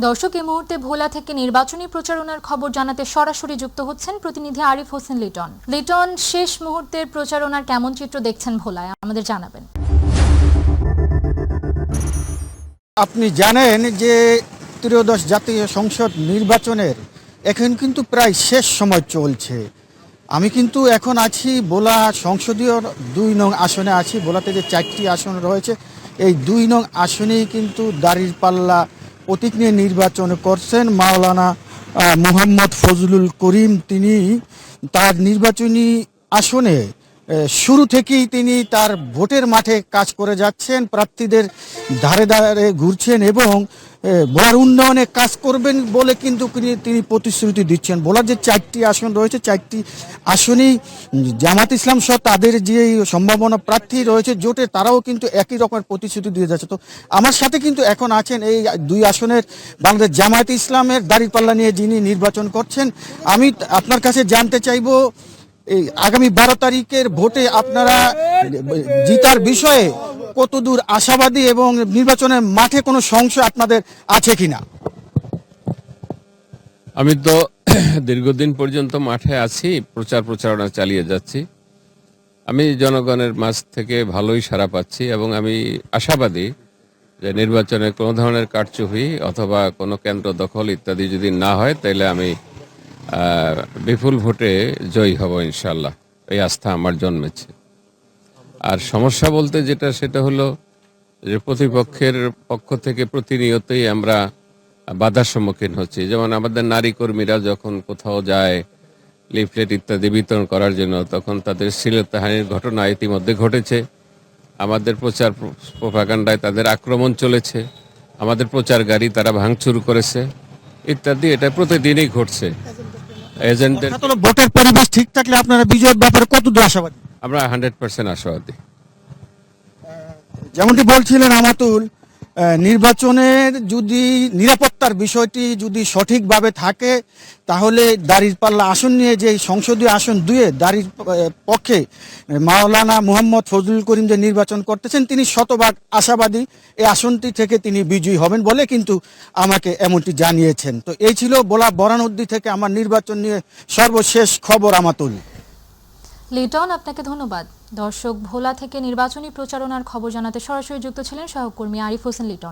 দর্শক, এই মুহূর্তে ভোলা থেকে নির্বাচনী প্রচারণার খবর জানাতে সরাসরি যুক্ত হচ্ছেন প্রতিনিধি আরিফ হোসেন লিটন। লিটন, শেষ মুহূর্তের প্রচারণার কেমন চিত্র দেখছেন ভোলায়, আমাদের জানাবেন। আপনি জানেন যে ত্রয়োদশ জাতীয় সংসদ নির্বাচনের এখন কিন্তু প্রায় শেষ সময় চলছে। আমি কিন্তু এখন আছি ভোলা সংসদীয় ২ নং আসনে আছি। ভোলাতে যে 4টি আসন রয়েছে, এই ২ নং আসনেই কিন্তু দাঁড়িপাল্লা প্রতীক নিয়ে নির্বাচন করছেন মাওলানা মুহাম্মদ ফজলুল করিম। তিনি তার নির্বাচনী আসনে শুরু থেকেই তিনি তার ভোটের মাঠে কাজ করে যাচ্ছেন, প্রার্থীদের ধারে ধারে ঘুরছেন এবং ভোলার উন্নয়নে কাজ করবেন বলে কিন্তু তিনি প্রতিশ্রুতি দিচ্ছেন। ভোলার যে 4টি আসন রয়েছে, 4টি আসনেই জামাত ইসলাম সহ তাদের যে সম্ভাবনা প্রার্থী রয়েছে জোটে, তারাও কিন্তু একই রকমের প্রতিশ্রুতি দিয়ে যাচ্ছে। তো আমার সাথে কিন্তু এখন আছেন এই 2 আসনের বাংলাদেশ জামায়াত ইসলামের দাঁড়িপাল্লা নিয়ে যিনি নির্বাচন করছেন। আমি আপনার কাছে জানতে চাইবো, এই আগামী 12 তারিখের ভোটে আপনারা জিতার বিষয়ে কতদূর আশাবাদী এবং নির্বাচনের মাঠে কোনো সংশয় আপনাদের আছে কিনা? আমি তো দীর্ঘদিন পর্যন্ত মাঠে আছি, প্রচারণা চালিয়ে যাচ্ছি। আমি জনগণের মাঝ থেকে ভালোই সাড়া পাচ্ছি এবং আমি আশাবাদী যে নির্বাচনে কোনো ধরনের কারচুপি অথবা কোনো কেন্দ্র দখল ইত্যাদি যদি না হয়, তাহলে আমি বিপুল ভোটে জয়ী হব ইনশাল্লাহ। এই আস্থা আমার জন্মেছে। আর সমস্যা বলতে যেটা, সেটা হলো যে প্রতিপক্ষের পক্ষ থেকে প্রতিনিয়তই আমরা বাধার সম্মুখীন হচ্ছি। যেমন আমাদের নারী কর্মীরা যখন কোথাও যায় লিফলেট ইত্যাদি বিতরণ করার জন্য, তখন তাদের শ্লীলতাহানির ঘটনা ইতিমধ্যে ঘটেছে। আমাদের প্রচার প্রোপাগান্ডায় তাদের আক্রমণ চলেছে, আমাদের প্রচার গাড়ি তারা ভাঙচুর করেছে ইত্যাদি। এটা প্রতিদিনই ঘটছে। এজেন্টদের ভোটের পরিবেশ ঠিক থাকলে আপনারা বিজয়ের ব্যাপারে কতদূর আশাবাদী? আমরা 100% আশাবাদী। যেমনটি বলছিলেন আমাতুল, নির্বাচনের যদি নিরাপত্তার বিষয়টি যদি সঠিকভাবে থাকে, তাহলে দাঁড়িপাল্লা আসন নিয়ে যে সংসদীয় আসন 2-এ দাঁড়ির পক্ষে মাওলানা মুহাম্মদ ফজলুল করিম যে নির্বাচন করতেছেন, তিনি শতভাগ আশাবাদী এই আসনটি থেকে তিনি বিজয়ী হবেন বলে কিন্তু আমাকে এমনটি জানিয়েছেন। তো এই ছিল ভোলা বরানউদ্দি থেকে আমার নির্বাচন নিয়ে সর্বশেষ খবর। আমাতুল। লিটন, আপনাকে ধন্যবাদ। দর্শক, ভোলা থেকে নির্বাচনী প্রচারণার খবর জানাতে সরাসরি যুক্ত ছিলেন সহকর্মী আরিফ হোসেন লিটন।